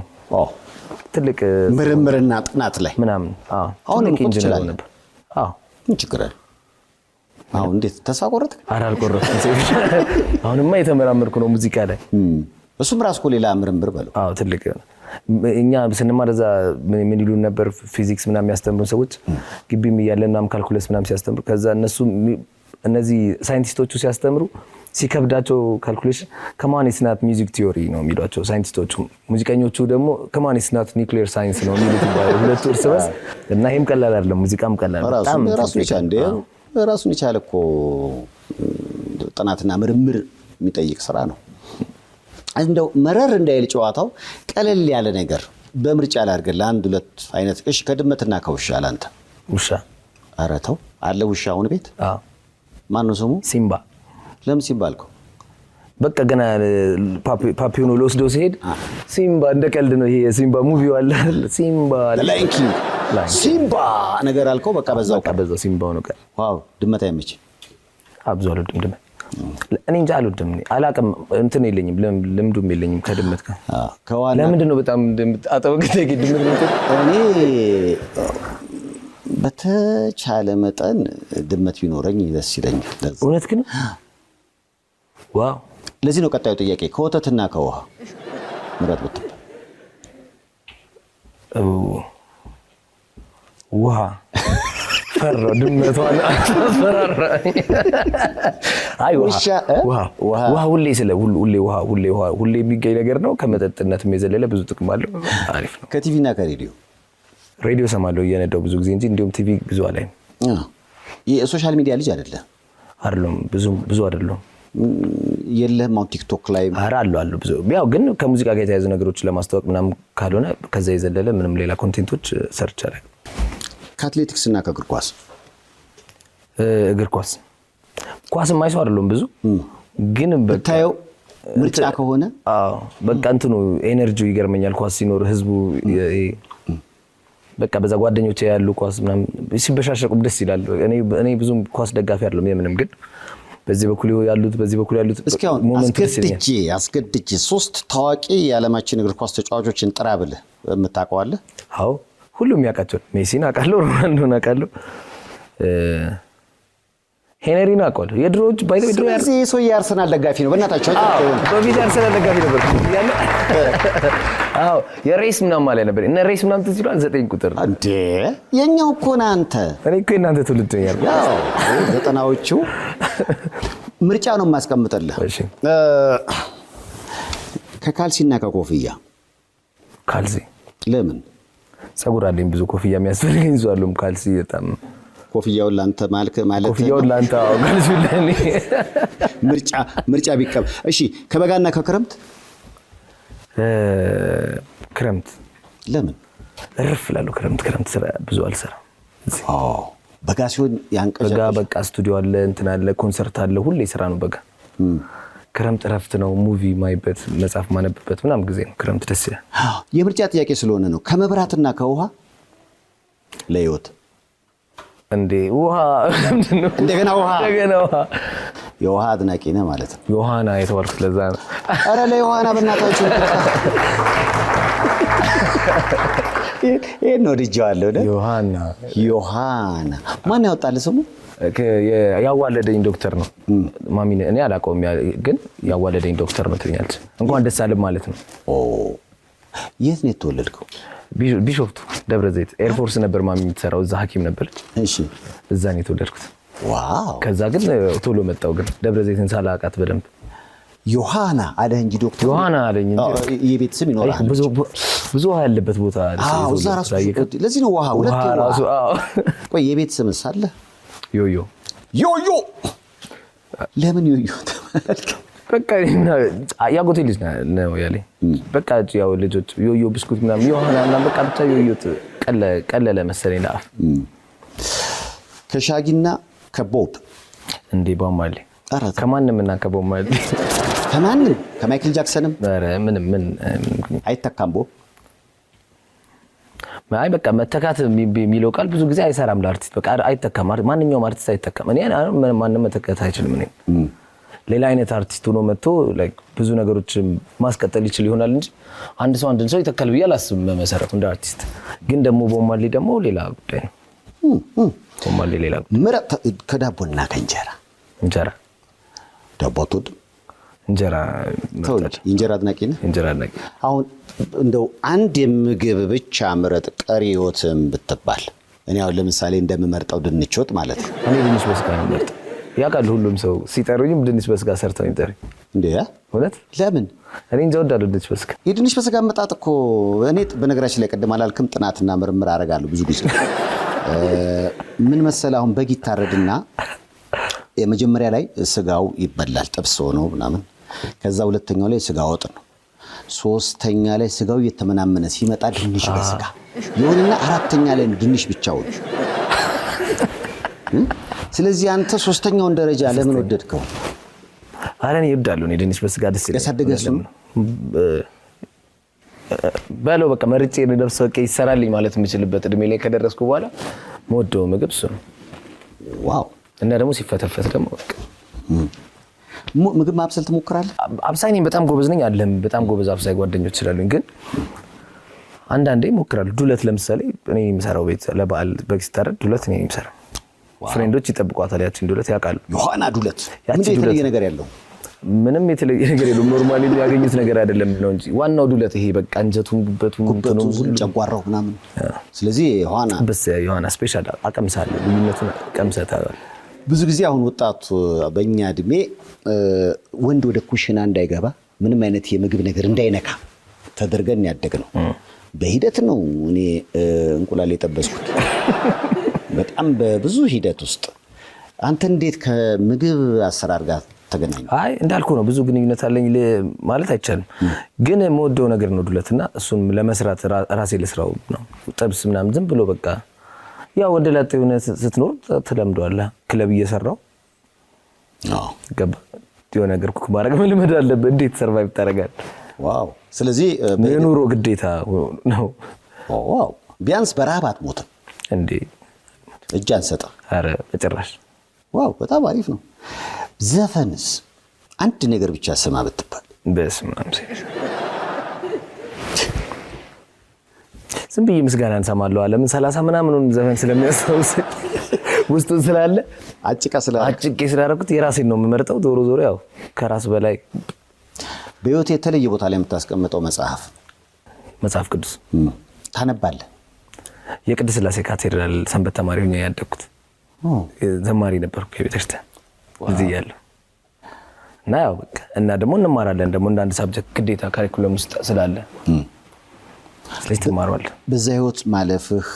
ትልቅ ምርምርና ጥናት ላይ ምናምን አሁን ኢንጂነር ነበር ምን ችግር አለ አሁን እንዴት ተስፋ ቆረጥክ አልቆረጥኩም አሁንማ የተመራመርኩ ነው ሙዚቃ ላይ እሱም ራስ እኮ ሌላ ምርምር በለው ትልቅ እኛ ስንማር እዛ ምን ይሉን ነበር ፊዚክስ ምናምን የሚያስተምሩ ሰዎች ግቢም እያለናም ካልኩለስ ምናምን ሲያስተምሩ ከዛ እነዚህ ሳይንቲስቶቹ ሲያስተምሩ ሲከብዳቸው ካልኩሌሽን ከማን ኢዝ ናት ሚውዚክ ቲዮሪ ነው የሚሏቸው ሳይንቲስቶቹ ሙዚቀኞቹ ደግሞ ከማን ኢዝ ናት ኒውክሊየር ሳይንስ ነው የሚሉት ሁለቱ እርስ በርስ እና ይሄም ቀላል አይደለም ሙዚቃም ቀላል በጣም ራሱን ይቻላል እኮ ጥናትና ምርምር የሚጠይቅ ስራ ነው እንደው መረር እንዳይል ጨዋታው ቀለል ያለ ነገር በምርጫ ላድርግልህ አንድ ሁለት አይነት እሺ ከድመትና ከውሻ አላንተ ውሻ አረተው አለ ውሻ አሁን ቤት ማን ነው ስሙ ሲምባ ለምን ሲምባ አልከው በቃ ገና ፓፒዮን ወስዶ ሲሄድ ሲምባ እንደ ቀልድ ነው ይሄ ሲምባ ሙቪው አለ ሲምባ ላይንኪ ሲምባ ነገር አልከው። በቃ በዛው ሲምባው ነው። ዋው ድመት አይመች አብዙ አልወድም ድመት። እኔ እንጃ አልወድም። አላውቅም እንትን የለኝም ልምዱም የለኝም ከድመት ጋር። ከዋና ለምንድን ነው በጣም አጠበቅተ ድመት? እኔ በተቻለ መጠን ድመት ቢኖረኝ ደስ ይለኛል። እውነት ግን ዋው። ለዚህ ነው ቀጣዩ ጥያቄ ከወተትና ከውሃ ምረጥ ብትል። ውሃ ፈራው ድመቷን አስፈራራኝ። አይ ውሃ ሁሌ የሚገኝ ነገር ነው። ከመጠጥነት የዘለለ ብዙ ጥቅም አለው። አሪፍ ነው። ከቲቪና ከሬዲዮ ሬዲዮ ሰማለሁ እየነዳው ብዙ ጊዜ እንጂ እንዲሁም ቲቪ ብዙ አላይም። የሶሻል ሚዲያ ልጅ አይደለም ብዙ አይደለም። የለህም አሁን ቲክቶክ ላይ? ኧረ አለው ብዙ ያው ግን ከሙዚቃ ጋር የተያያዙ ነገሮችን ለማስተዋወቅ ምናምን ካልሆነ ከዛ የዘለለ ምንም ሌላ ኮንቴንቶች ሰርች አላይም። ከአትሌቲክስ እና ከእግር ኳስ? እግር ኳስ የማይሰው አይደለም ብዙ ግን ብታየው ምርጫ ከሆነ በቃ እንትኑ ኤነርጂው ይገርመኛል። ኳስ ሲኖር ህዝቡ በቃ በዛ ጓደኞቼ ያሉ ኳስ ምናምን ሲበሻሸቁም ደስ ይላል። እኔ ብዙም ኳስ ደጋፊ አይደለም የምንም ግን በዚህ በኩል ያሉት እስኪ አሁን አስገድጄ 3 ታዋቂ የዓለማችን እግር ኳስ ተጫዋቾችን ጥራ ብለህ የምታውቀው አለ? አዎ ሁሉም ያውቃቸው። ሜሲን አውቃለሁ፣ ሮናልዶን አውቃለሁ፣ ሄነሪን አውቃለሁ። የድሮዎች ባይዘው ድሮ ስለዚህ ሰው የአርሰናል ደጋፊ ነው። በእናታችሁ በፊት አርሰናል ደጋፊ ነበር ያለ። አዎ የሬስ ምናምን ማለት ነበር። እነ ሬስ ምናምን ትዝ ይላል 9 ቁጥር እንዴ የኛው እኮ ነው አንተ። እኔ እኮ እናንተ ትውልድ ነኝ ያለው። ያው ዘጠናዎቹ ምርጫ ነው የማስቀምጥልህ። እሺ ከካልሲና ከኮፍያ? ካልሲ። ለምን? ፀጉር አለኝ ብዙ ኮፍያ የሚያስፈልገኝ ዟሉም ካልሲ በጣም ኮፍያውን ላንተ ማለት ኮፍያውን ላንተ ካልሲ ለኔ ምርጫ ቢቀም። እሺ ከበጋና ከክረምት? ክረምት። ለምን? እረፍ እላለሁ። ክረምት ስራ ብዙ አልሰራም። በጋ ሲሆን ያንቀዣ በቃ ስቱዲዮ አለ እንትን አለ ኮንሰርት አለ ሁሌ ስራ ነው በጋ። ክረምት እረፍት ነው። ሙቪ ማይበት መጽሐፍ ማነብበት ምናምን ጊዜ ነው። ክረምት ደስ ይላል። የምርጫ ጥያቄ ስለሆነ ነው። ከመብራትና ከውሃ ለህይወት? እንዴ ውሃ ምንድነው? እንደገና ውሃ። የውሃ አድናቂ ነህ ማለት ነው። ዮሐና የተባልኩት ለዛ ነው። አረ ለዮሐና በእናታችሁ ይሄን ነው ልጅዋለሁ ነው። ዮሐና ማን ያወጣልህ ስሙ? ያዋለደኝ ዶክተር ነው። ማሚ እኔ አላውቀውም ግን ያዋለደኝ ዶክተር ነው ትኛለች። እንኳን ደስ አለህ ማለት ነው። የት ነው የተወለድከው? ቢሾፍቱ ደብረ ዘይት ኤርፎርስ ነበር ማሚ የምትሰራው እዛ ሐኪም ነበረች። እሺ እዛ ነው የተወለድኩት። ዋው። ከዛ ግን ቶሎ መጣው ግን ደብረ ዘይትን ሳላውቃት በደንብ ዮሐና አለህ እንጂ ዶክተር ዮሐና አለኝ እንጂ የቤት ስም ይኖራል። ብዙ ውሃ ያለበት ቦታ እዛ ራሱ ለዚህ ነው ውሃ ሁለት ራሱ። ቆይ የቤት ስም ሳለ ዮዮ ለምን ዮዮ ተባልክ? በቃ ያጎቴ ልጅ ነው ያለኝ። በቃ ያው ልጆች ዮዮ ብስኩት ምናምን ዮሐና ምናምን በቃ ብቻ ዮዮ ቀለለ መሰለኝ ለአፍ። ከሻጊና ከቦብ እንዴ ባማሌ ከማንም እና ከቦብ ማለት ከማንም ከማይክል ጃክሰንም ኧረ ምን አይተካም ቦብ። አይ በቃ መተካት የሚለው ቃል ብዙ ጊዜ አይሰራም ለአርቲስት። በቃ አይተካም። ማንኛውም አርቲስት አይተካም። እኔ ማንም መተካት አይችልም። እኔ ሌላ አይነት አርቲስት ሆኖ መጥቶ ላይክ ብዙ ነገሮች ማስቀጠል ይችል ይሆናል እንጂ አንድን ሰው ይተካል ብዬ አላስብም በመሰረቱ እንደ አርቲስት። ግን ደግሞ ቦማሌ ደግሞ ሌላ ጉዳይ ነው። ቦማሌ ሌላ ምረጥ ከዳቦና ከእንጀራ? እንጀራ። ዳቦ አትወድም? እንጀራ ተውልጅ። እንጀራ አድናቂ ነህ? እንጀራ አድናቂ። አሁን እንደው አንድ የምግብ ብቻ ምረጥ ቀሪ ህይወትም ብትባል? እኔ አሁን ለምሳሌ እንደምመርጠው ድንች ወጥ ማለት ነው። እኔ ድንች በስጋ ነው የምመርጠው። ያውቃል ሁሉም ሰው ሲጠሩኝም ድንች በስጋ ሰርተው ይጠሩኝ። እንዴ እውነት? ለምን? እኔ እንጃ እወዳለሁ ድንች በስጋ። የድንች በስጋ አመጣጥ እኮ እኔ በነገራችን ላይ ቀደም አላልክም ጥናትና ምርምር አደርጋለሁ ብዙ ጊዜ። ምን መሰለህ አሁን በግ ይታረድና የመጀመሪያ ላይ ስጋው ይበላል ጥብስ ሆኖ ምናምን። ከዛ ሁለተኛው ላይ ስጋ ወጥ ነው። ሶስተኛ ላይ ስጋው እየተመናመነ ሲመጣ ድንች በስጋ ይሁንና አራተኛ ላይ ድንች ብቻውን። ስለዚህ አንተ ሶስተኛውን ደረጃ ለምን ወደድከው? አረ እኔ እወዳለሁ። እኔ ድንች በስጋ ደስ ይላል። ያሳደገ እሱ በለው በቃ መርጬ ልደርስ በቃ ይሰራልኝ ማለት የምችልበት እድሜ ላይ ከደረስኩ በኋላ የምወደው ምግብ እሱ ነው። ዋው። እና ደግሞ ሲፈተፈት ደግሞ በቃ ምግብ ማብሰል ትሞክራለህ? አብሳይ ነኝ፣ በጣም ጎበዝ ነኝ አለም። በጣም ጎበዝ አብሳይ ጓደኞች ስላሉኝ ግን አንዳንዴ እሞክራለሁ። ዱለት ለምሳሌ እኔ የምሰራው ቤት ለበዓል በግ ሲታረድ ዱለት እኔ የምሰራው። ፍሬንዶች ይጠብቋታል ያቺን ዱለት ያውቃሉ። ዮሐና ዱለት ምን የተለየ ነገር ያለው? ምንም የተለየ ነገር የለውም። ኖርማሊ የሚያገኙት ነገር አይደለም ነው እንጂ ዋናው ዱለት ይሄ በቃ እንጀቱን ጉበቱን ጨጓራው ምናምን። ስለዚህ ዮሐና ስፔሻል አቀምሳለሁ። ልዩነቱን ቀምሰታል። ብዙ ጊዜ አሁን ወጣቱ በእኛ እድሜ ወንድ ወደ ኩሽና እንዳይገባ ምንም አይነት የምግብ ነገር እንዳይነካ ተደርገን ያደግነው በሂደት ነው። እኔ እንቁላል የጠበስኩት በጣም በብዙ ሂደት ውስጥ። አንተ እንዴት ከምግብ አሰራር ጋር ተገናኘ? አይ እንዳልኩ ነው፣ ብዙ ግንኙነት አለኝ ማለት አይቻልም። ግን የምወደው ነገር ነው ዱለትና እሱን ለመስራት ራሴ ልስራው ነው። ጥብስ ምናምን ዝም ብሎ በቃ ያው ወደ ላጤ የሆነ ስትኖር ትለምደዋለህ። ክለብ እየሰራው ገባ የሆነ ነገር ኩክ ማድረግ መልመድ አለብህ። እንዴት ሰርቫይቭ ታደርጋለህ? ዋው። ስለዚህ የኑሮ ግዴታ ነው። ዋው። ቢያንስ በረሃብ አትሞትም እንዴ? እጅ አንሰጥም። ኧረ በጭራሽ። ዋው በጣም አሪፍ ነው። ዘፈንስ አንድ ነገር ብቻ ስማ ብትባል? በስመ አብ ዝም ብዬ ምስጋና እንሰማለሁ። ለምን 30 ምናምኑን ዘፈን ስለሚያስታውሰኝ ውስጡ ስላለ አጭቄ ስላደረኩት የራሴን ነው የምመርጠው። ዞሮ ዞሮ ያው ከራስ በላይ በህይወት የተለየ ቦታ ላይ የምታስቀምጠው መጽሐፍ ቅዱስ ታነባለህ? የቅድስት ሥላሴ ካቴድራል ሰንበት ተማሪ ሆኜ ያደግኩት ዘማሪ ነበርኩ የቤተክርስቲያን እዚህ ያለው እና ያው በቃ እና ደግሞ እንማራለን ደግሞ እንደ አንድ ሳብጀክት ግዴታ ካሪኩለም ውስጥ ስላለ ስለዚህ ትማራለህ። በዛ ህይወት ማለፍህ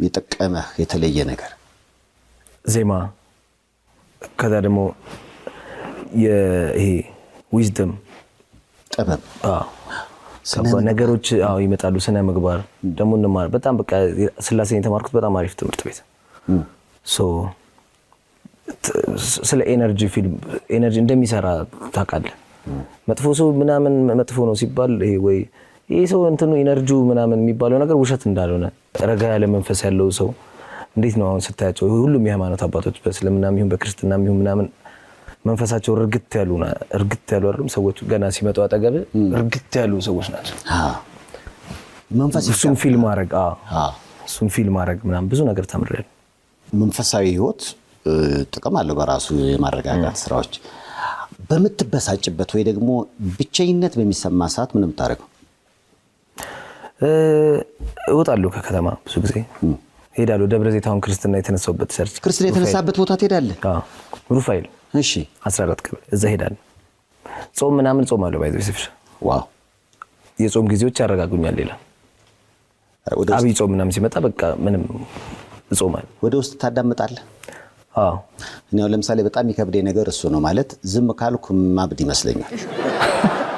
የጠቀመህ የተለየ ነገር? ዜማ፣ ከዛ ደግሞ ይሄ ዊዝደም ጥበብ ነገሮች ይመጣሉ። ስነ ምግባር ደግሞ እንማር በጣም በቃ ሥላሴን የተማርኩት በጣም አሪፍ ትምህርት ቤት ስለ ኤነርጂ ፊልም ኤነርጂ እንደሚሰራ ታውቃለህ። መጥፎ ሰው ምናምን መጥፎ ነው ሲባል ይሄ ወይ ይሄ ሰው እንትኑ ኤነርጂው ምናምን የሚባለው ነገር ውሸት እንዳልሆነ ረጋ ያለ መንፈስ ያለው ሰው እንዴት ነው አሁን ስታያቸው ሁሉም የሃይማኖት አባቶች በእስልምናም ይሁን በክርስትናም ይሁን ምናምን መንፈሳቸው እርግት ያሉ አይደሉም። ሰዎች ገና ሲመጡ አጠገብ እርግት ያሉ ሰዎች ናቸው። እሱን ፊልም ማድረግ ምናምን ብዙ ነገር ተምሬያለሁ። መንፈሳዊ ህይወት ጥቅም አለው በራሱ የማረጋጋት ስራዎች። በምትበሳጭበት ወይ ደግሞ ብቸኝነት በሚሰማ ሰዓት ምንም ታረጋው? እወጣለሁ ከከተማ ብዙ ጊዜ ሄዳለሁ። ደብረ ዘይት አሁን ክርስትና የተነሳውበት ቸርች ክርስትና የተነሳበት ቦታ ትሄዳለህ? ሩፋኤል። እሺ 14 ቀን እዛ ሄዳለሁ። ጾም ምናምን ጾም አለው ባይዘው ይስፍሽ። ዋው። የጾም ጊዜዎች ያረጋጉኛል። ሌላ አብይ ጾም ምናምን ሲመጣ በቃ ምንም እጾማለሁ። ወደ ውስጥ ታዳምጣለህ? እኔ ለምሳሌ በጣም የሚከብደኝ ነገር እሱ ነው። ማለት ዝም ካልኩ ማብድ ይመስለኛል።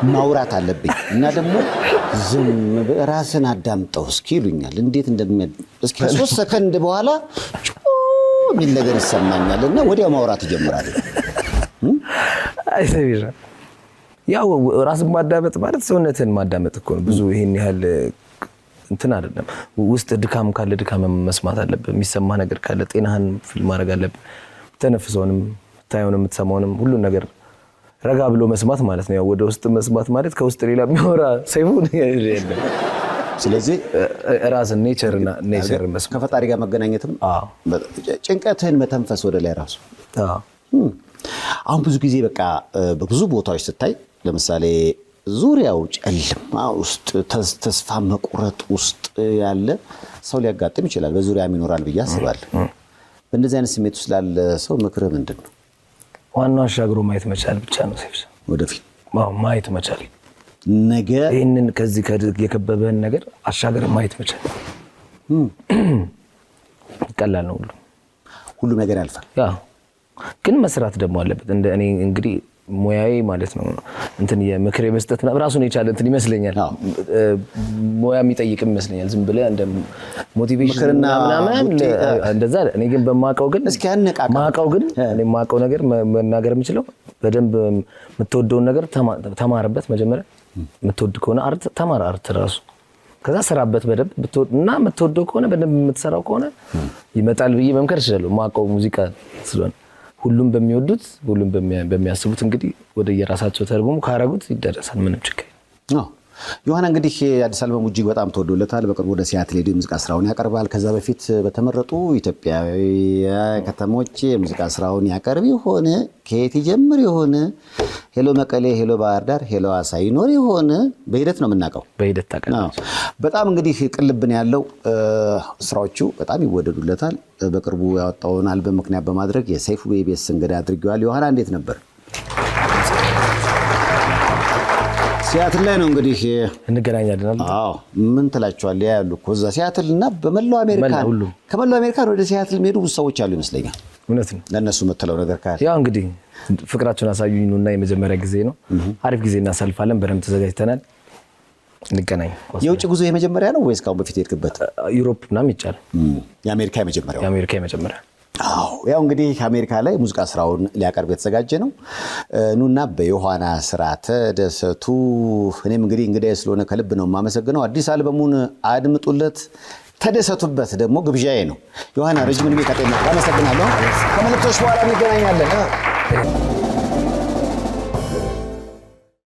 ማውራት አለብኝ እና ደግሞ ዝም ራስን አዳምጠው እስኪ ይሉኛል። እንዴት እስኪ 3 ሰከንድ በኋላ የሚል ነገር ይሰማኛል እና ወዲያው ማውራት ይጀምራል። አይሰቢራ ያው ራስን ማዳመጥ ማለት ሰውነትን ማዳመጥ እኮ ነው። ብዙ ይሄን ያህል እንትን አይደለም። ውስጥ ድካም ካለ ድካም መስማት አለብህ። የሚሰማ ነገር ካለ ጤናህን ፊል ማድረግ አለብህ። ተነፍሰውንም ታየውንም የምትሰማውንም ሁሉ ነገር ረጋ ብሎ መስማት ማለት ነው። ያው ወደ ውስጥ መስማት ማለት ከውስጥ ሌላ የሚያወራ ሰይፉን የለም። ስለዚህ ራስን ኔቸር መስማት ከፈጣሪ ጋር መገናኘትም ጭንቀትህን መተንፈስ ወደ ላይ ራሱ አሁን ብዙ ጊዜ በቃ በብዙ ቦታዎች ስታይ ለምሳሌ ዙሪያው ጨለማ ውስጥ ተስፋ መቁረጥ ውስጥ ያለ ሰው ሊያጋጥም ይችላል። በዙሪያም ይኖራል ብዬ አስባለሁ። በእንደዚህ አይነት ስሜት ውስጥ ላለ ሰው ምክርህ ምንድን ነው? ዋናው አሻግሮ ማየት መቻል ብቻ ነው። ሴፍስ ወደፊት ማየት መቻል፣ ነገ ይህንን ከዚህ የከበበህን ነገር አሻገር ማየት መቻል። ቀላል ነው። ሁሉ ነገር ያልፋል። ግን መስራት ደግሞ አለበት። እንደ እኔ እንግዲህ ሙያዬ ማለት ነው እንትን የምክር መስጠት ራሱን የቻለ እንትን ይመስለኛል። ሙያ የሚጠይቅም ይመስለኛል። ዝም ብለህ እንደ ሞቲቬሽን ምናምን እንደዛ። እኔ ግን በማውቀው ግን እስኪ ያነቃቃ እኔ የማውቀው ነገር መናገር የምችለው በደንብ የምትወደውን ነገር ተማርበት መጀመሪያ። የምትወድ ከሆነ አርት ተማር፣ አርት ራሱ ከዛ ስራበት በደንብ እና የምትወደው ከሆነ በደንብ የምትሰራው ከሆነ ይመጣል ብዬ መምከር እችላለሁ። ማውቀው ሙዚቃ ስለሆነ ሁሉም በሚወዱት ሁሉም በሚያስቡት እንግዲህ ወደ የራሳቸው ተርጉሙ ካረጉት ይደረሳል። ምንም ችግር ነው። ዮሐና እንግዲህ አዲስ አልበሙ እጅግ በጣም ተወዶለታል። በቅርቡ ወደ ሲያትል ሄዶ የሙዚቃ ስራውን ያቀርባል። ከዛ በፊት በተመረጡ ኢትዮጵያዊ ከተሞች የሙዚቃ ስራውን ያቀርብ የሆነ ከየት ይጀምር የሆነ ሄሎ መቀሌ፣ ሄሎ ባህር ዳር፣ ሄሎ አሳ ይኖር የሆነ በሂደት ነው የምናውቀው። በሂደት ታውቃለህ። በጣም እንግዲህ ቅልብን ያለው ስራዎቹ በጣም ይወደዱለታል። በቅርቡ ያወጣውን አልበም ምክንያት በማድረግ የሰይፉ ቤቤስ እንግዳ አድርገዋል። ዮሐና እንዴት ነበር? ሲያትል ላይ ነው እንግዲህ እንገናኛለን። አዎ ምን ትላቸዋለህ? ያሉ እኮ እዛ ሲያትል እና በመላው አሜሪካ ከመላው አሜሪካ ወደ ሲያትል የሚሄዱ ብዙ ሰዎች አሉ ይመስለኛል። እውነት ነው። ለእነሱ የምትለው ነገር ካለ? ያው እንግዲህ ፍቅራቸውን አሳዩኝ እና የመጀመሪያ ጊዜ ነው። አሪፍ ጊዜ እናሳልፋለን። በደንብ ተዘጋጅተናል። እንገናኝ። የውጭ ጉዞ የመጀመሪያ ነው ወይስ ካሁን በፊት የሄድክበት? ዩሮፕ ምናምን ይቻላል። የአሜሪካ የመጀመሪያው? የአሜሪካ የመጀመሪያ። አዎ ያው እንግዲህ አሜሪካ ላይ ሙዚቃ ስራውን ሊያቀርብ የተዘጋጀ ነው። ኑና በዮሐና ስራ ተደሰቱ። እኔም እንግዲህ እንግዲህ ስለሆነ ከልብ ነው የማመሰግነው። አዲስ አልበሙን አድምጡለት፣ ተደሰቱበት ደግሞ ግብዣዬ ነው። ዮሐና ረጅም ዕድሜ ከጤና አመሰግናለሁ። ከመልእክቶች በኋላ እንገናኛለን።